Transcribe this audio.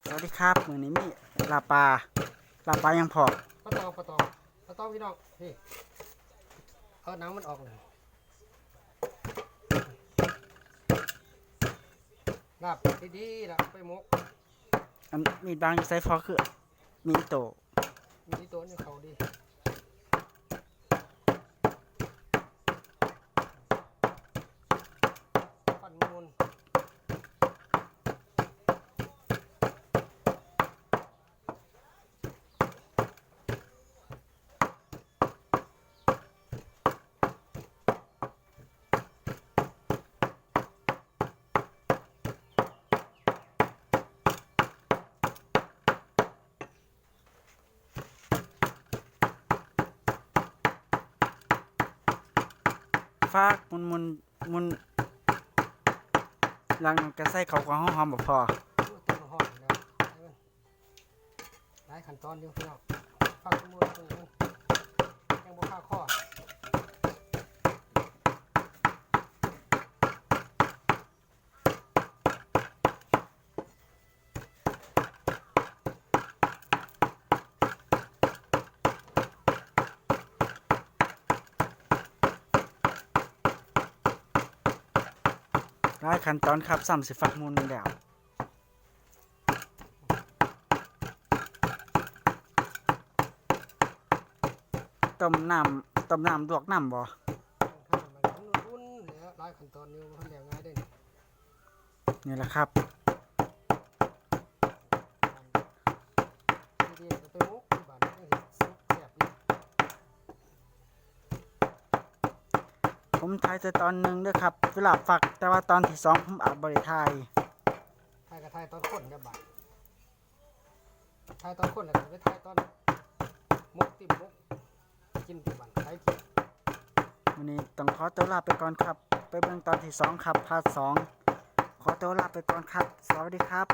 สวัสดีครับมื้อนี้มีลาบปลายังพอปลาตองพี่น้องนี่เอาหนังมันออกเลยลาบดีๆละไปหมกอันมีดบางอยู่ใส่ฟอคือมีโตมีตัวนี้เขาดีปั่นมูลฟากมุนหลังนั้นก็ใส่ข้าวกวางหอมๆบ่พอต้นหอมแล้วหลายขั้นตอนเดียวพี่น้องฟักมูลตรงนี้ยังบ่ฆ่าข้อหลายขั้นตอนครับซ้ำสิฟักมุนแล้วต้มน้ำลวกน้ำบ่ข้าวมันรุ่นแล้วหลายขั้นตอนนี้มันแล้วง่ายได้นี่แหละครับดีๆก็ไปหมกที่บ้านนี่สุกแซ่บอีกผมถ่ายแต่ตอนหนึ่งเด้อครับเวลาฟักแต่ว่าตอนที่2ผมอาจบ่ได้ถ่าย ถ่ายกับถ่ายตอนข้นเนี่ยบาดถ่ายตอนข้นแล้วก็ไปถ่ายตอนมกติ่มมกกินที่บ้านใครกินวันนี้ต้องขอตัวลาไปก่อนครับไปเบิ่งตอนที่2ครับพาร์ท2ขอตัวลาไปก่อนครับสวัสดีครับ